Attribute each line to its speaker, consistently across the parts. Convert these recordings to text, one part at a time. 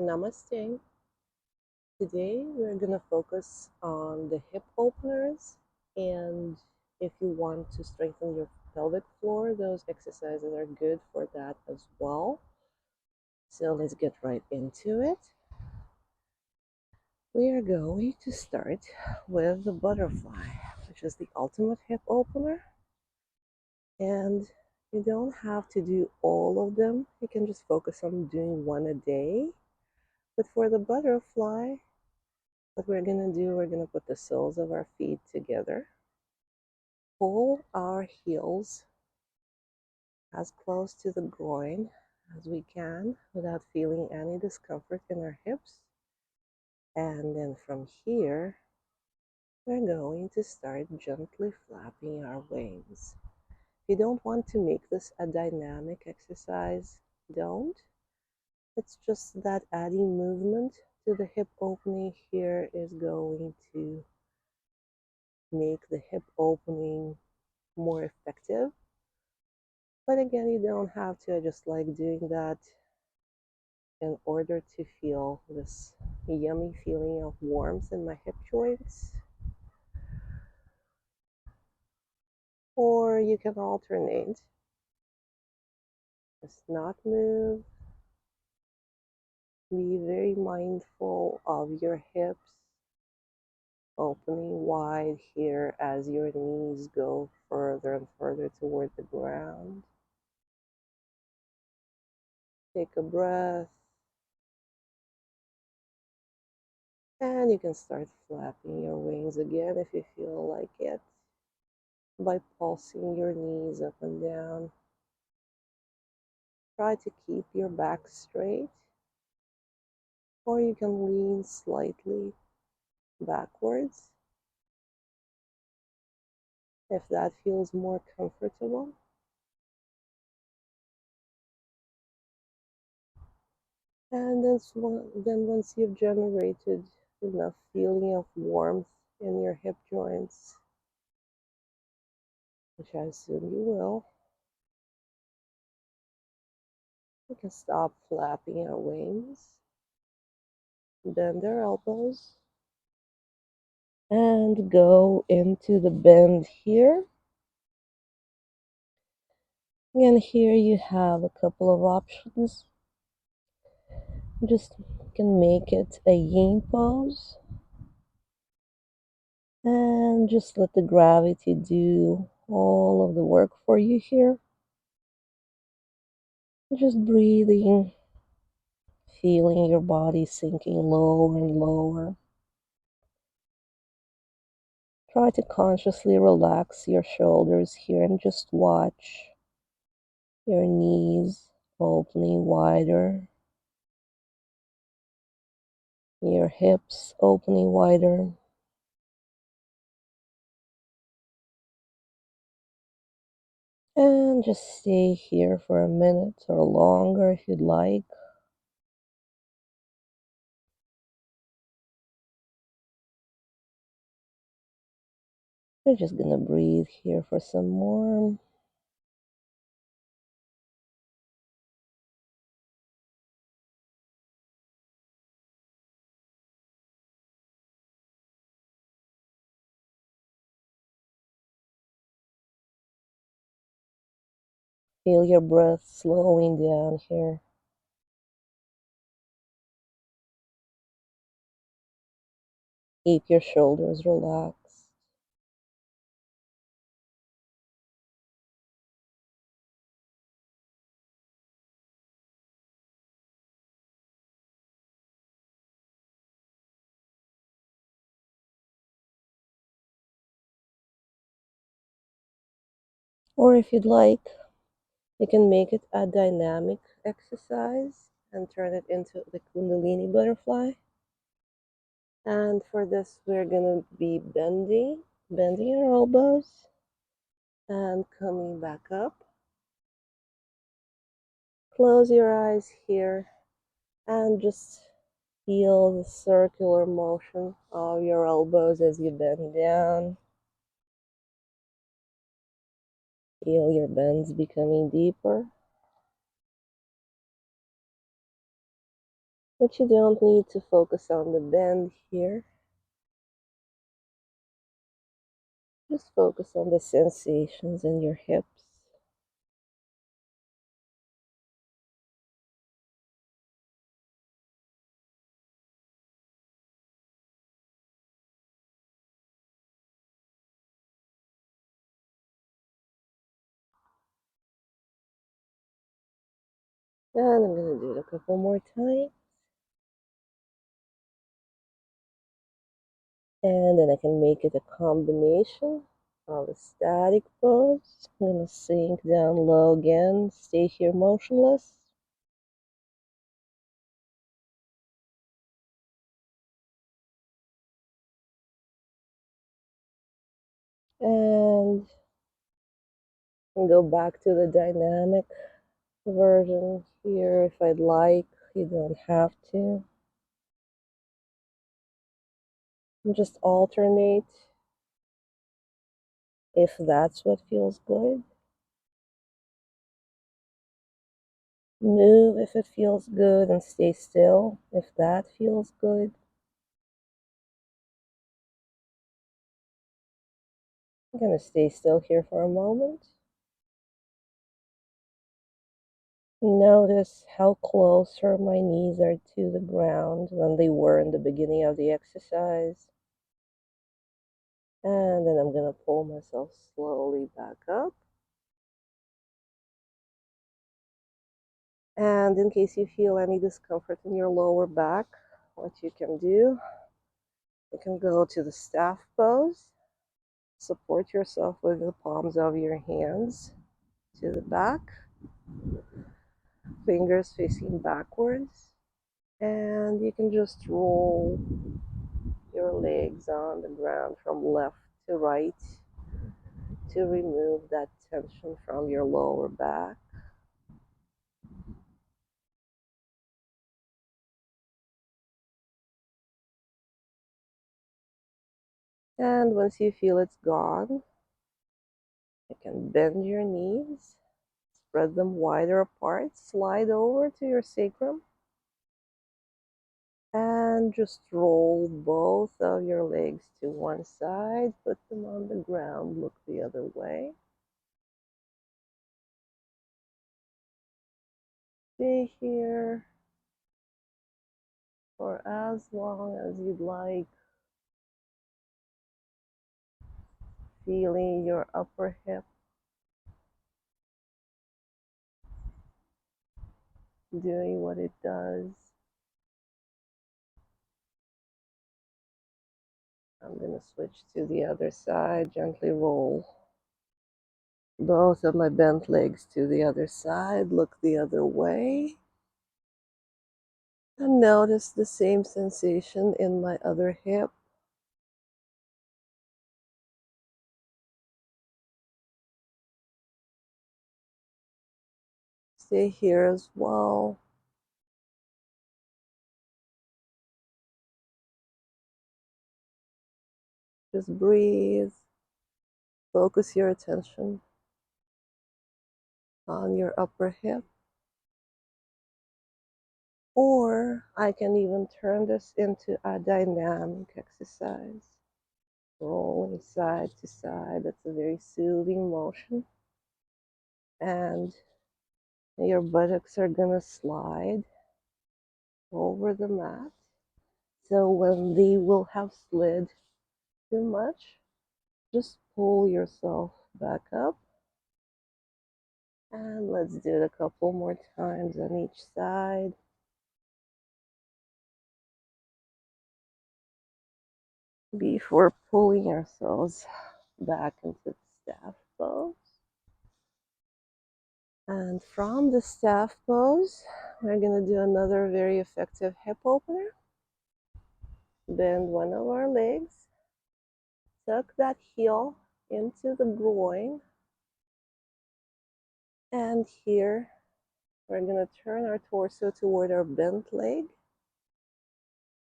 Speaker 1: Namaste. Today we're going to focus on the hip openers, and if you want to strengthen your pelvic floor, those exercises are good for that as well. So let's get right into it. We are going to start with the butterfly, which is the ultimate hip opener. And you don't have to do all of them. You can just focus on doing one a day. But for the butterfly, what we're going to do, we're going to put the soles of our feet together, pull our heels as close to the groin as we can without feeling any discomfort in our hips. And then from here, we're going to start gently flapping our wings. If you don't want to make this a dynamic exercise, don't. It's just that adding movement to the hip opening here is going to make the hip opening more effective. But again, you don't have to. I just like doing that in order to feel this yummy feeling of warmth in my hip joints. Or you can alternate. Just not move. Be very mindful of your hips opening wide here as your knees go further and further toward the ground. Take a breath. And you can start flapping your wings again if you feel like it by pulsing your knees up and down. Try to keep your back straight, or you can lean slightly backwards if that feels more comfortable. And then once you've generated enough feeling of warmth in your hip joints, which I assume you will, you can stop flapping your wings, bend your elbows, and go into the bend here. And here you have a couple of options. Just can make it a yin pose and just let the gravity do all of the work for you here. Just breathing, feeling your body sinking lower and lower. Try to consciously relax your shoulders here and just watch your knees opening wider, your hips opening wider. And just stay here for a minute or longer if you'd like. We're just gonna breathe here for some more. Feel your breath slowing down here. Keep your shoulders relaxed. Or if you'd like, you can make it a dynamic exercise and turn it into the Kundalini butterfly. And for this, we're gonna be bending your elbows and coming back up. Close your eyes here and just feel the circular motion of your elbows as you bend down. Feel your bends becoming deeper. But you don't need to focus on the bend here. Just focus on the sensations in your hips. And I'm going to do it a couple more times. And then I can make it a combination of a static pose. I'm going to sink down low again, stay here motionless. And go back to the dynamic version here if I'd like. You don't have to. And just alternate if that's what feels good. Move if it feels good and stay still if that feels good. I'm going to stay still here for a moment. Notice how closer my knees are to the ground than they were in the beginning of the exercise. And then I'm going to pull myself slowly back up. And in case you feel any discomfort in your lower back, what you can do, you can go to the staff pose. Support yourself with the palms of your hands to the back, fingers facing backwards. And you can just roll your legs on the ground from left to right to remove that tension from your lower back. And once you feel it's gone, you can bend your knees, spread them wider apart, slide over to your sacrum, and just roll both of your legs to one side, put them on the ground, look the other way. Stay here for as long as you'd like, feeling your upper hip doing what it does. I'm going to switch to the other side, gently roll both of my bent legs to the other side, look the other way, and notice the same sensation in my other hip. Stay here as well. Just breathe. Focus your attention on your upper hip. Or I can even turn this into a dynamic exercise. Rolling side to side. That's a very soothing motion. And your buttocks are gonna slide over the mat. So when they will have slid too much, just pull yourself back up. And let's do it a couple more times on each side. Before pulling ourselves back into the staff pose. And from the staff pose, we're going to do another very effective hip opener. Bend one of our legs, tuck that heel into the groin, and here we're going to turn our torso toward our bent leg,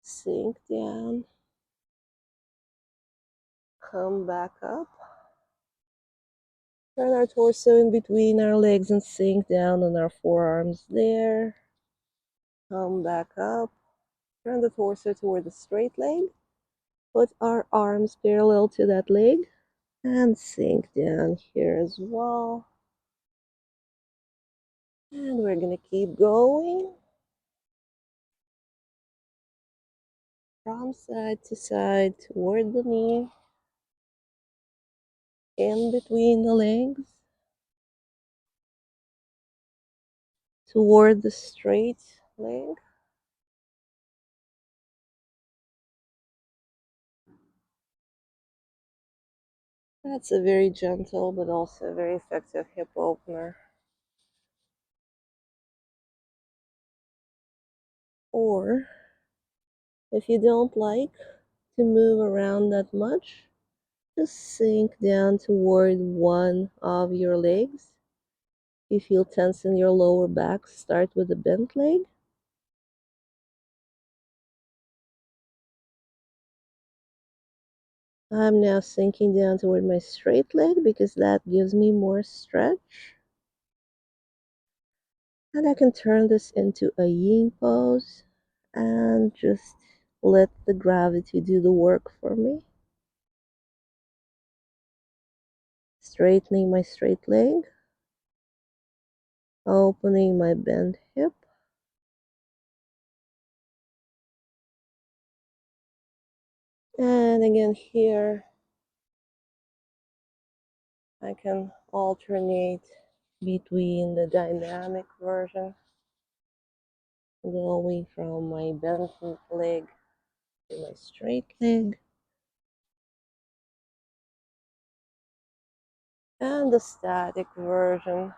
Speaker 1: sink down, come back up, turn our torso in between our legs and sink down on our forearms there, come back up, Turn the torso toward the straight leg. Put our arms parallel to that leg and sink down here as well. And we're going to keep going from side to side toward the knee, in between the legs, toward the straight leg. That's a very gentle but also very effective hip opener. Or if you don't like to move around that much, just sink down toward one of your legs. If you feel tense in your lower back, start with a bent leg. I'm now sinking down toward my straight leg because that gives me more stretch. And I can turn this into a yin pose and just let the gravity do the work for me. Straightening my straight leg, opening my bent hip, and again here I can alternate between the dynamic version, going from my bent leg to my straight leg, and the static version.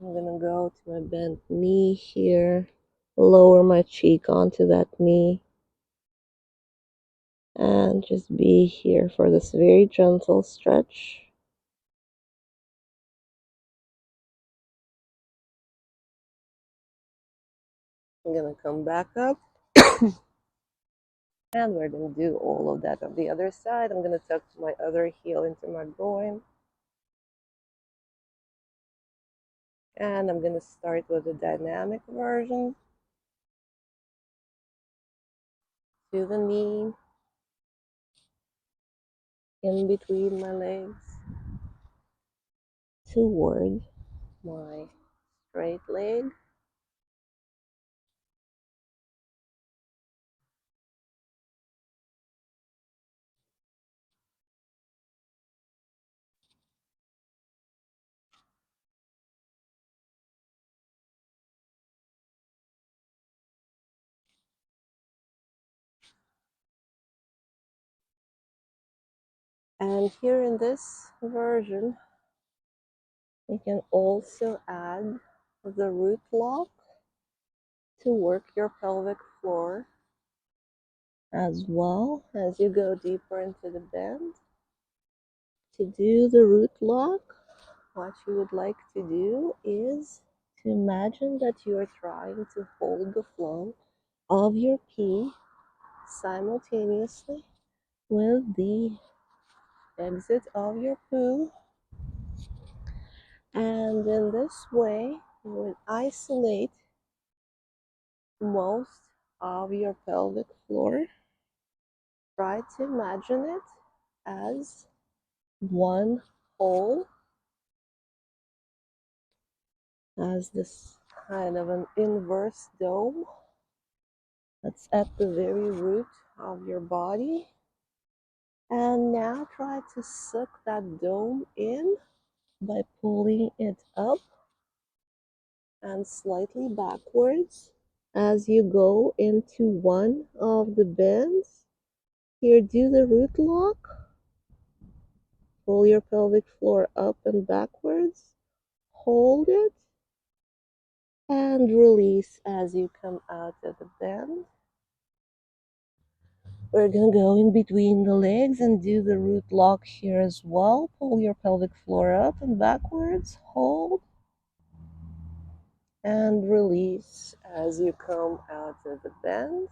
Speaker 1: I'm gonna go to my bent knee here, lower my cheek onto that knee, and just be here for this very gentle stretch. I'm gonna come back up, and we're gonna do all of that on the other side. I'm gonna tuck my other heel into my groin, and I'm gonna start with the dynamic version. To the knee, in between my legs, toward my straight leg, and here in this version, you can also add the root lock to work your pelvic floor as well as you go deeper into the bend. To do the root lock, what you would like to do is to imagine that you are trying to hold the flow of your pee simultaneously with the exit of your poo. And in this way, you would isolate most of your pelvic floor. Try to imagine it as one whole, as this kind of an inverse dome that's at the very root of your body. And now try to suck that dome in by pulling it up and slightly backwards as you go into one of the bends. Here, do the root lock. Pull your pelvic floor up and backwards. Hold it and release as you come out of the bend. We're going to go in between the legs and do the root lock here as well. Pull your pelvic floor up and backwards. Hold and release as you come out of the bend.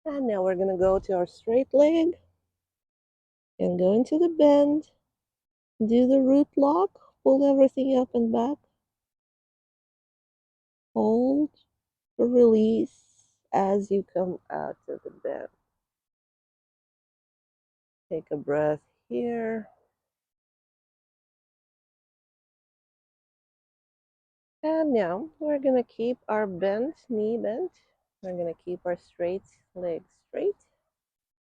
Speaker 1: And now we're going to go to our straight leg and go into the bend. Do the root lock. Pull everything up and back. Hold, release as you come out of the bed. Take a breath here. And now we're going to keep our knee bent. We're going to keep our straight leg straight.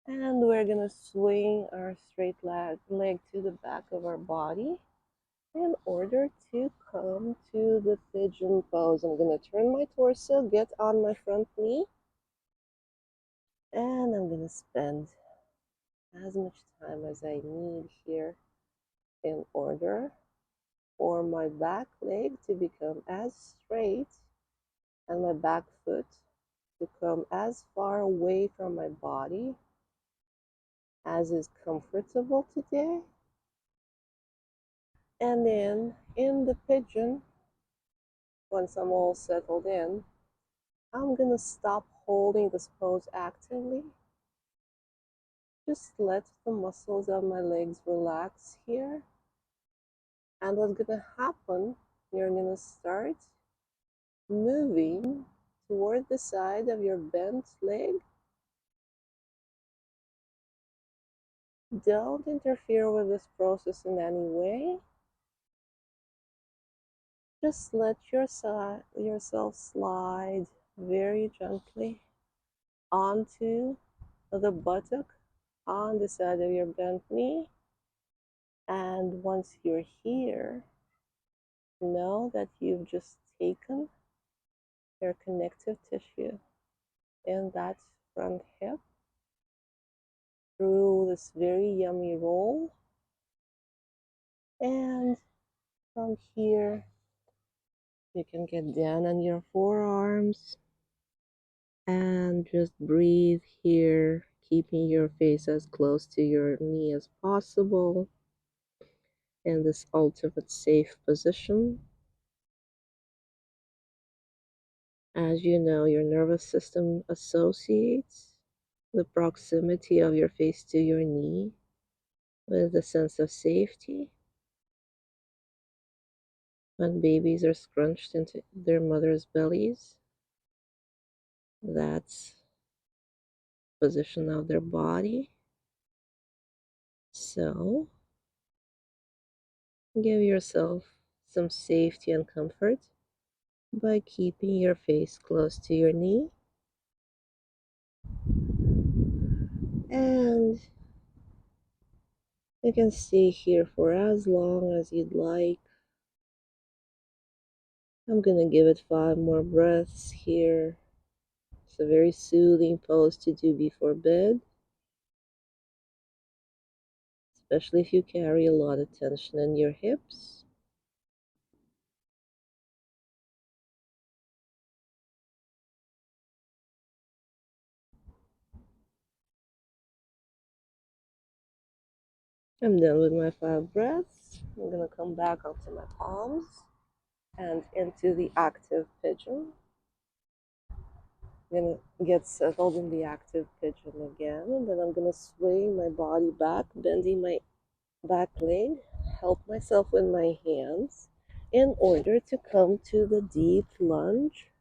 Speaker 1: And we're going to swing our straight leg to the back of our body in order to come to the pigeon pose. I'm going to turn my torso, get on my front knee, and I'm going to spend as much time as I need here in order for my back leg to become as straight and my back foot to come as far away from my body as is comfortable today. And then in the pigeon, once I'm all settled in, I'm gonna stop holding this pose actively. Just let the muscles of my legs relax here. And what's gonna happen, you're gonna start moving toward the side of your bent leg. Don't interfere with this process in any way. Just let yourself slide very gently onto the buttock on the side of your bent knee. And once you're here, know that you've just taken your connective tissue in that front hip through this very yummy roll. And from here, you can get down on your forearms and just breathe here, keeping your face as close to your knee as possible in this ultimate safe position. As you know, your nervous system associates the proximity of your face to your knee with a sense of safety. When babies are scrunched into their mother's bellies, that's the position of their body. So give yourself some safety and comfort by keeping your face close to your knee. And you can stay here for as long as you'd like. I'm gonna give it 5 more breaths here. It's a very soothing pose to do before bed, especially if you carry a lot of tension in your hips. I'm done with my 5 breaths. I'm gonna come back onto my palms and into the active pigeon. I'm gonna get settled in the active pigeon again, and then I'm gonna swing my body back, bending my back leg, help myself with my hands in order to come to the deep lunge.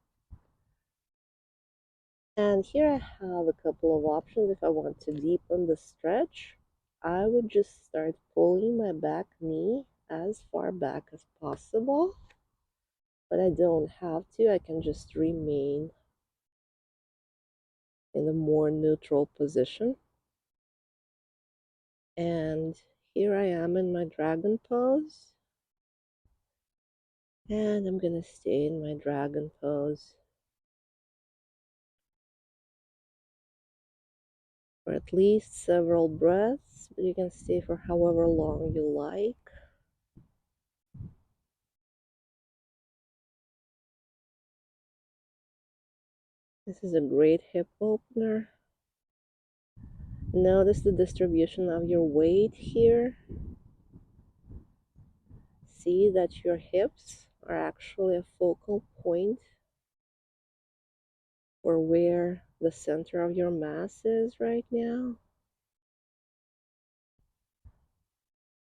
Speaker 1: And here I have a couple of options. If I want to deepen the stretch, I would just start pulling my back knee as far back as possible. But I don't have to. I can just remain in a more neutral position. And here I am in my dragon pose. And I'm going to stay in my dragon pose for at least several breaths, but you can stay for however long you like. This is a great hip opener. Notice the distribution of your weight here. See that your hips are actually a focal point for where the center of your mass is right now.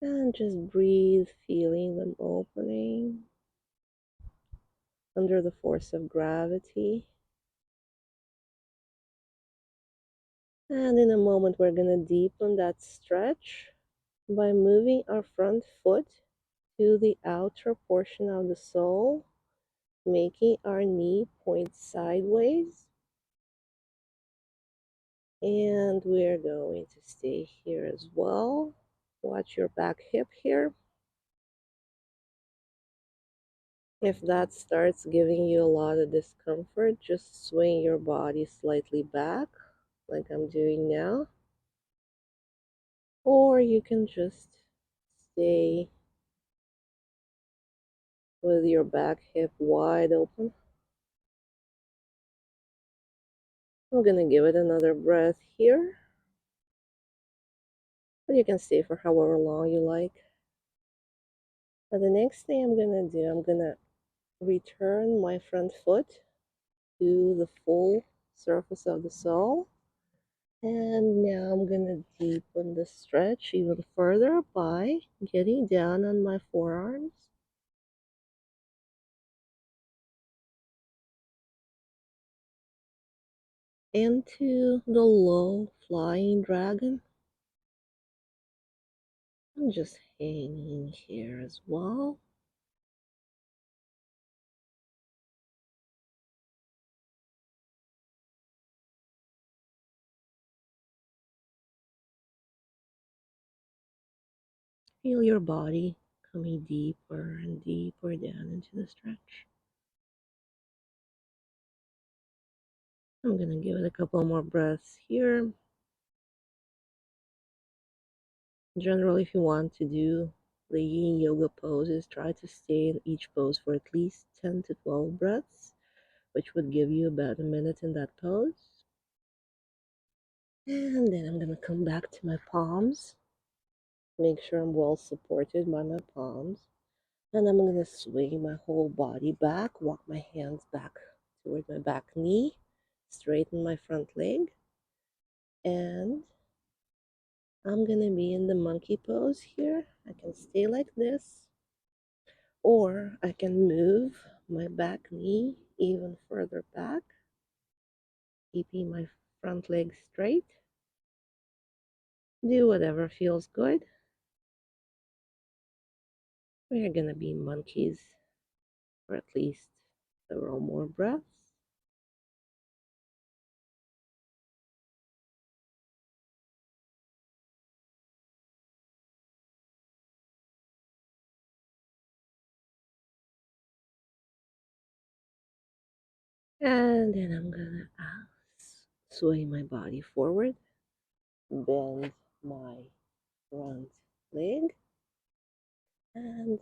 Speaker 1: And just breathe, feeling them opening under the force of gravity. And in a moment, we're going to deepen that stretch by moving our front foot to the outer portion of the sole, making our knee point sideways. And we're going to stay here as well. Watch your back hip here. If that starts giving you a lot of discomfort, just swing your body slightly back, like I'm doing now. Or you can just stay with your back hip wide open. I'm gonna give it another breath here. But you can stay for however long you like. Now the next thing I'm gonna do, I'm gonna return my front foot to the full surface of the sole. And now I'm gonna deepen the stretch even further by getting down on my forearms. Into the low flying dragon. I'm just hanging here as well. Feel your body coming deeper and deeper down into the stretch. I'm going to give it a couple more breaths here. Generally, if you want to do the yin yoga poses, try to stay in each pose for at least 10 to 12 breaths, which would give you about a minute in that pose. And then I'm going to come back to my palms. Make sure I'm well supported by my palms. And I'm going to swing my whole body back, walk my hands back toward my back knee, straighten my front leg, and I'm going to be in the monkey pose here. I can stay like this, or I can move my back knee even further back, keeping my front leg straight. Do whatever feels good. We're going to be monkeys for at least several more breaths. And then I'm going to sway my body forward, bend my front leg, and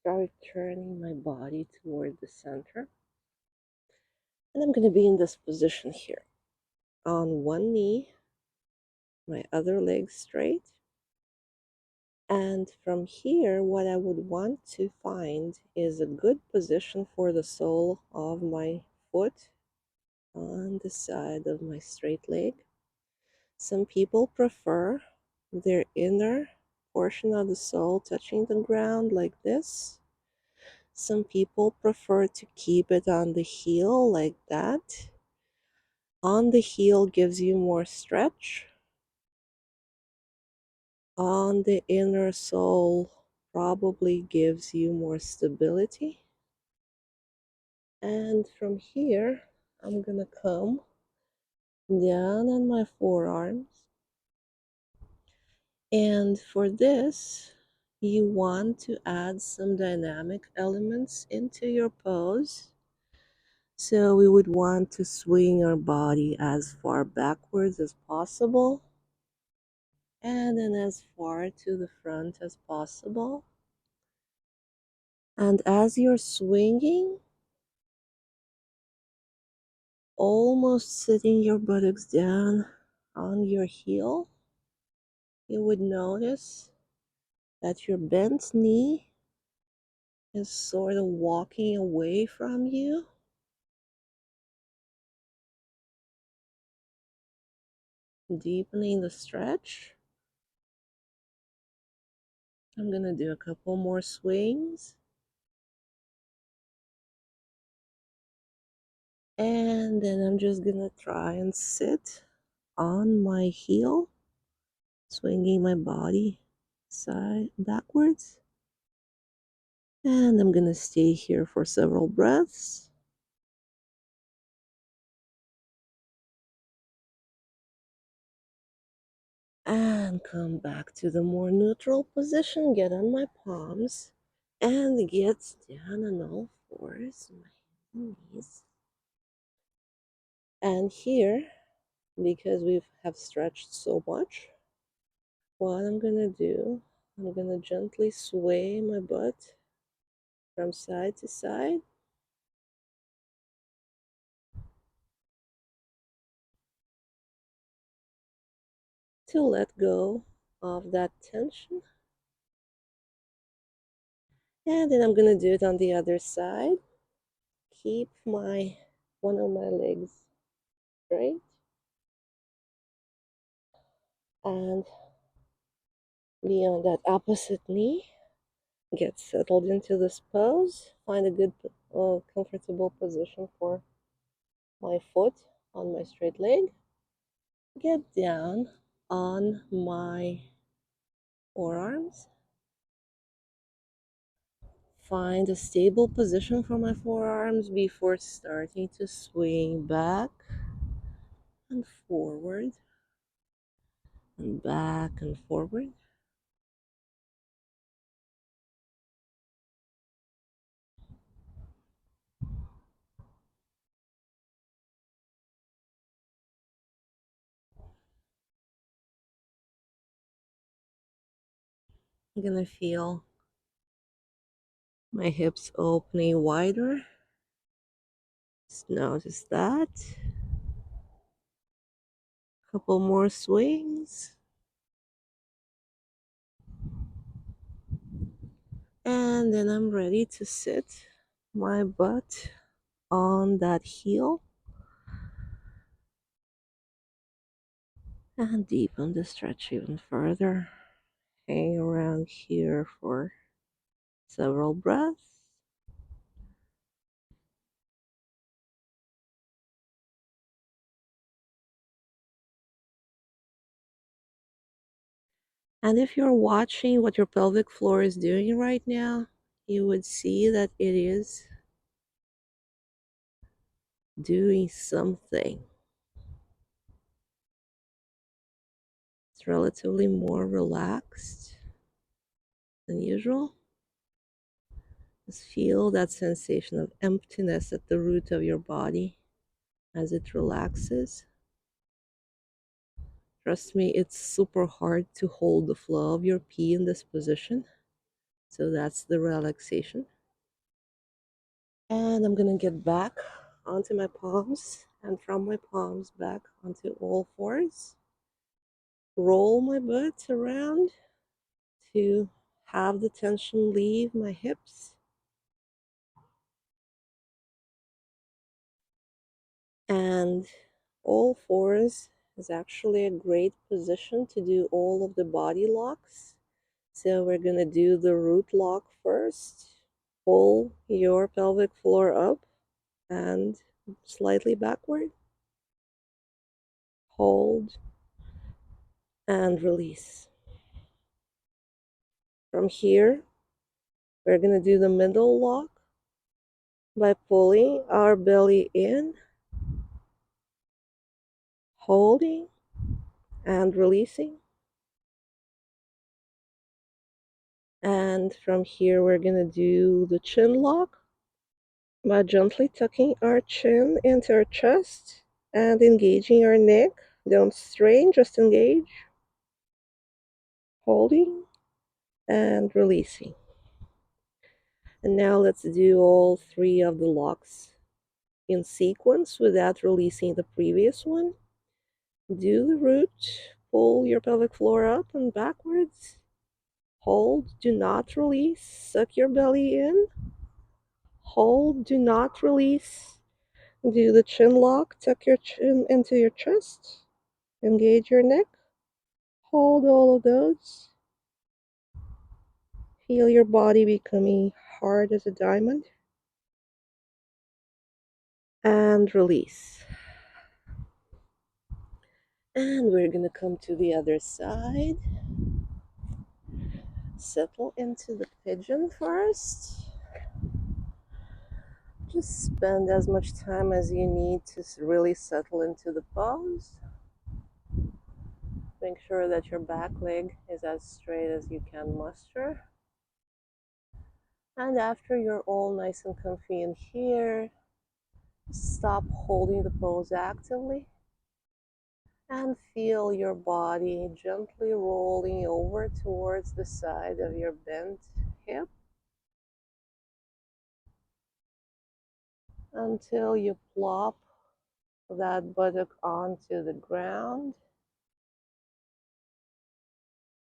Speaker 1: start turning my body toward the center. And I'm going to be in this position here on one knee, my other leg straight. And from here, what I would want to find is a good position for the sole of my foot on the side of my straight leg. Some people prefer their inner portion of the sole touching the ground like this. Some people prefer to keep it on the heel like that. On the heel gives you more stretch. On the inner sole probably gives you more stability. And from here, I'm gonna come down on my forearms. And for this, you want to add some dynamic elements into your pose. So we would want to swing our body as far backwards as possible and then as far to the front as possible. And as you're swinging, almost sitting your buttocks down on your heel, you would notice that your bent knee is sort of walking away from you. Deepening the stretch. I'm gonna do a couple more swings. And then I'm just gonna try and sit on my heel, swinging my body side backwards. And I'm gonna stay here for several breaths. And come back to the more neutral position. Get on my palms and get down on all fours, my hands and knees. And here, because we have stretched so much, what I'm gonna do, I'm gonna gently sway my butt from side to side. To let go of that tension. And then I'm gonna do it on the other side. Keep one of my legs straight and be on that opposite knee. Get settled into this pose. Find a good, comfortable position for my foot on my straight leg. Get down on my forearms. Find a stable position for my forearms before starting to swing back and forward and back and forward. I'm gonna feel my hips opening wider. Just notice that. Couple more swings. And then I'm ready to sit my butt on that heel and deepen the stretch even further. Hang around here for several breaths. And if you're watching what your pelvic floor is doing right now, you would see that it is doing something. It's relatively more relaxed than usual. Just feel that sensation of emptiness at the root of your body as it relaxes. Trust me, it's super hard to hold the flow of your pee in this position. So that's the relaxation. And I'm gonna get back onto my palms and from my palms back onto all fours. Roll my butt around to have the tension leave my hips. And all fours is actually a great position to do all of the body locks. So we're going to do the root lock first. Pull your pelvic floor up and slightly backward. Hold and release. From here, we're going to do the middle lock by pulling our belly in, holding and releasing. And from here, we're going to do the chin lock by gently tucking our chin into our chest and engaging our neck. Don't strain, just engage. Holding and releasing. And now let's do all three of the locks in sequence without releasing the previous one. Do the root, pull your pelvic floor up and backwards. Hold, do not release, suck your belly in. Hold, do not release. Do the chin lock, tuck your chin into your chest, engage your neck. Hold all of those. Feel your body becoming hard as a diamond. And release. And we're gonna come to the other side. Settle into the pigeon first. Just spend as much time as you need to really settle into the pose. Make sure that your back leg is as straight as you can muster. And after you're all nice and comfy in here, stop holding the pose actively and feel your body gently rolling over towards the side of your bent hip until you plop that buttock onto the ground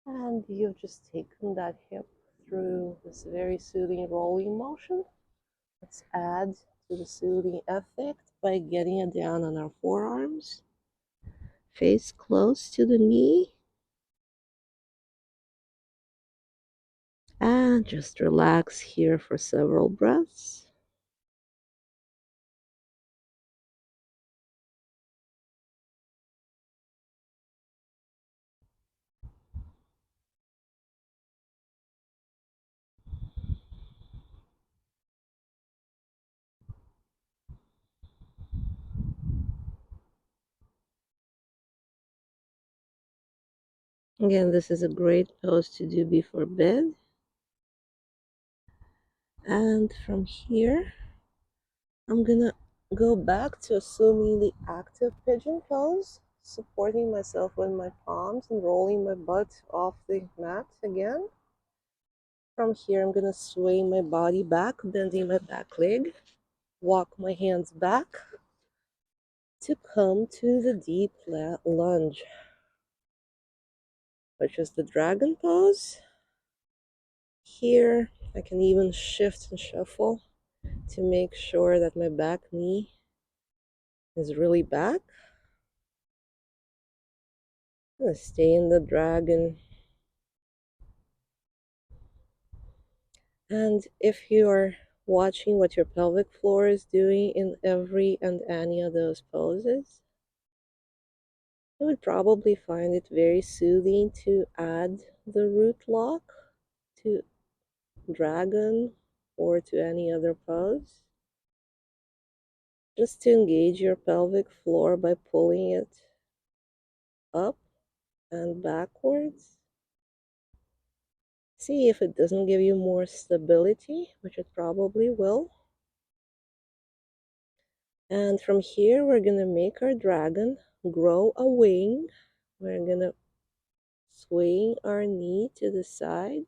Speaker 1: and you've just taken that hip through this very soothing rolling motion. Let's add to the soothing effect by getting it down on our forearms, face close to the knee, and just relax here for several breaths. Again, this is a great pose to do before bed. And from here, I'm gonna go back to assuming the active pigeon pose, supporting myself with my palms and rolling my butt off the mat again. From here, I'm gonna sway my body back, bending my back leg, walk my hands back to come to the deep lunge, which is the dragon pose. Here, I can even shift and shuffle to make sure that my back knee is really back. I'm gonna stay in the dragon. And if you're watching what your pelvic floor is doing in every and any of those poses, you would probably find it very soothing to add the root lock to dragon or to any other pose. Just to engage your pelvic floor by pulling it up and backwards. See if it doesn't give you more stability, which it probably will. And from here, we're going to make our dragon grow a wing. We're going to swing our knee to the side.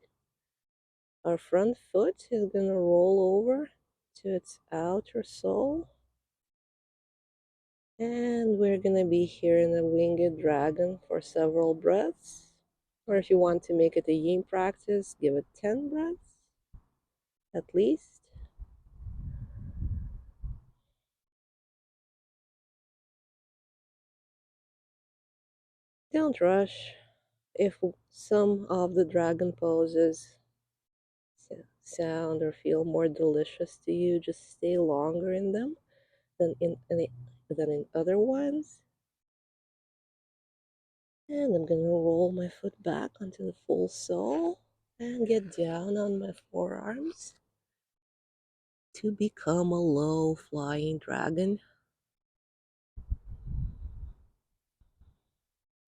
Speaker 1: Our front foot is going to roll over to its outer sole. And we're going to be here in a winged dragon for several breaths. Or if you want to make it a yin practice, give it 10 breaths at least. Don't rush. If some of the dragon poses sound or feel more delicious to you, just stay longer in them than in other ones. And I'm gonna roll my foot back onto the full sole and get down on my forearms to become a low flying dragon.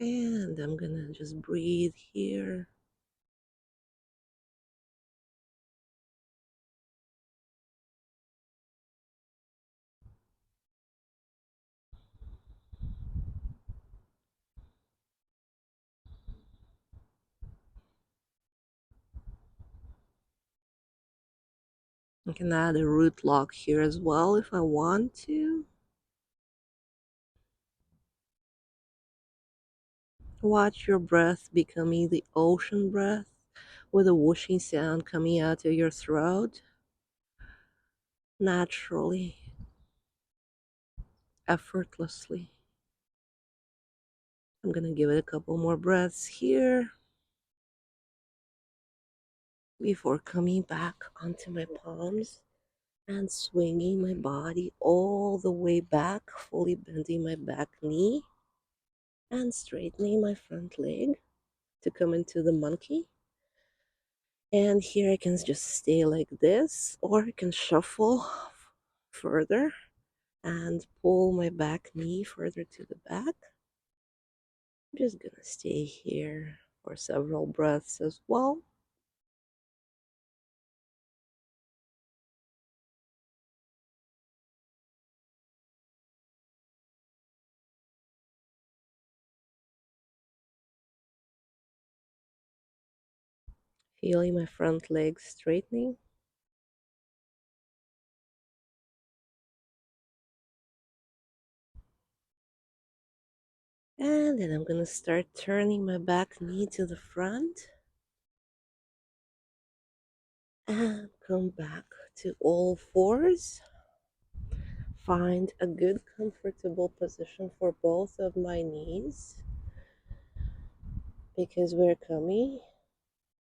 Speaker 1: And I'm gonna just breathe here. I can add a root lock here as well if I want to. Watch your breath becoming the ocean breath with a whooshing sound coming out of your throat naturally, effortlessly. I'm going to give it a couple more breaths here before coming back onto my palms and swinging my body all the way back, fully bending my back knee. and straightening my front leg to come into the monkey. And here I can just stay like this, or I can shuffle further and pull my back knee further to the back. I'm just gonna stay here for several breaths as well. Feeling my front leg straightening. And then I'm gonna start turning my back knee to the front and come back to all fours. Find a good comfortable position for both of my knees because we're coming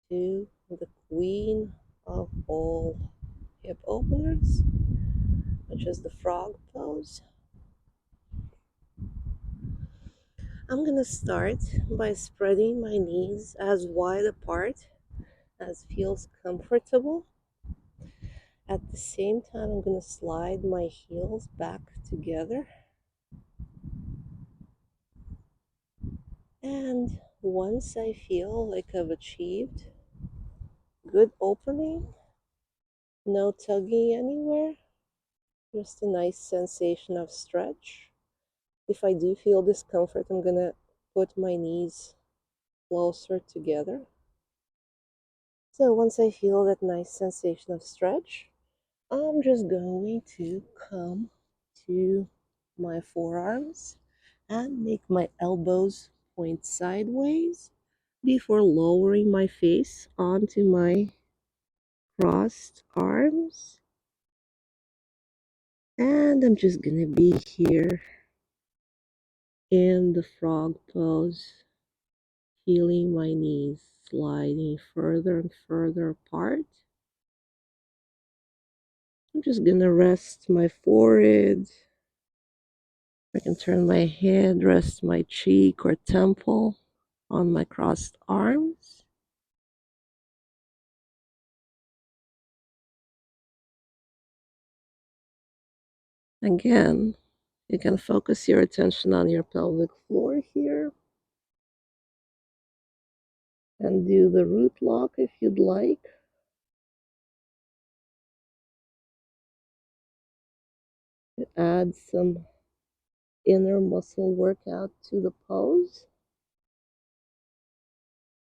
Speaker 1: to the queen of all hip openers, which is the frog pose. I'm gonna start by spreading my knees as wide apart as feels comfortable. At the same time, I'm gonna slide my heels back together. And once I feel like I've achieved good opening, no tugging anywhere, just a nice sensation of stretch. If I do feel discomfort, I'm gonna put my knees closer together. So once I feel that nice sensation of stretch, I'm just going to come to my forearms and make my elbows point sideways before lowering my face onto my crossed arms. And I'm just gonna be here in the frog pose, feeling my knees sliding further and further apart. I'm just gonna rest my forehead. I can turn my head, rest my cheek or temple on my crossed arms. Again, you can focus your attention on your pelvic floor here and do the root lock if you'd like. It adds some inner muscle workout to the pose.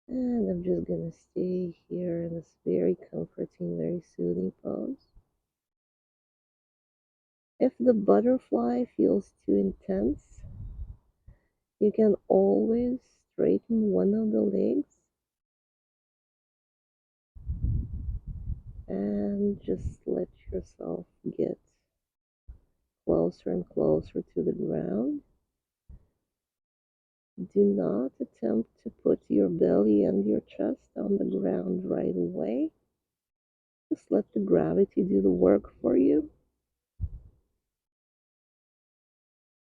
Speaker 1: And I'm just gonna stay here in this very comforting, very soothing pose. If the butterfly feels too intense, you can always straighten one of the legs and just let yourself get closer and closer to the ground. Do not attempt to put your belly and your chest on the ground right away. Just let the gravity do the work for you.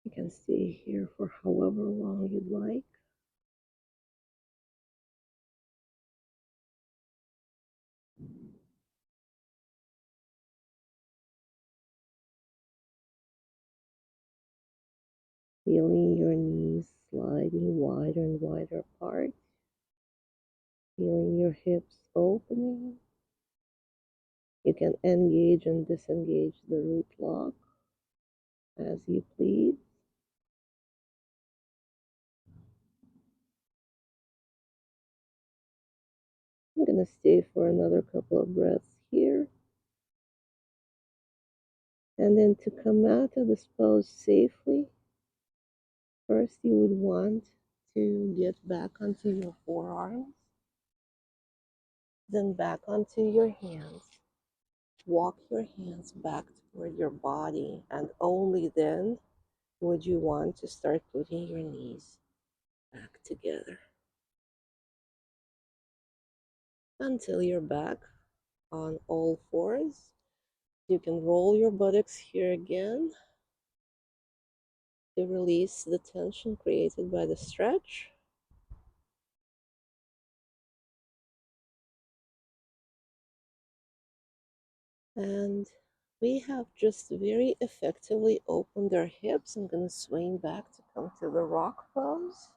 Speaker 1: You can stay here for however long you'd like. Feeling your knees sliding wider and wider apart. Feeling your hips opening. You can engage and disengage the root lock as you please. I'm going to stay for another couple of breaths here. And then to come out of this pose safely, first you would want to get back onto your forearms, then back onto your hands. Walk your hands back toward your body, and only then would you want to start putting your knees back together until you're back on all fours. You can roll your buttocks here again to release the tension created by the stretch. And we have just very effectively opened our hips. I'm going to swing back to come to the rock pose.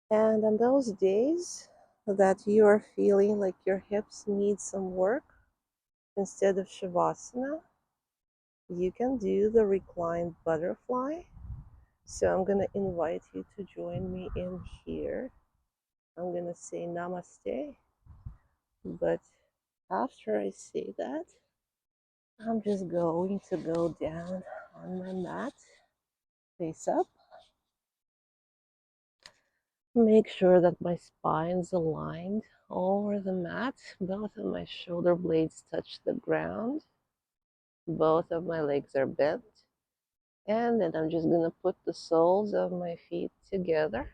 Speaker 1: And on those days that you are feeling like your hips need some work, instead of Shavasana, you can do the reclined butterfly. So I'm going to invite you to join me in here. I'm going to say namaste. But after I say that, I'm just going to go down on my mat, face up. Make sure that my spine's aligned over the mat. Both of my shoulder blades touch the ground. Both of my legs are bent. And then I'm just going to put the soles of my feet together.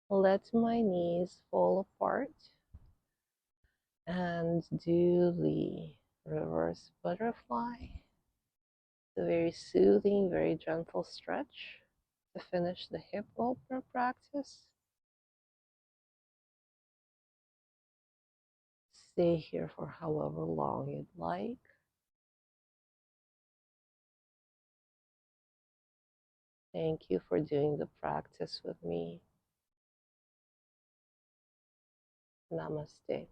Speaker 1: Let my knees fall apart. And do the reverse butterfly. The very soothing, very gentle stretch to finish the hip opener practice. Stay here for however long you'd like. Thank you for doing the practice with me. Namaste.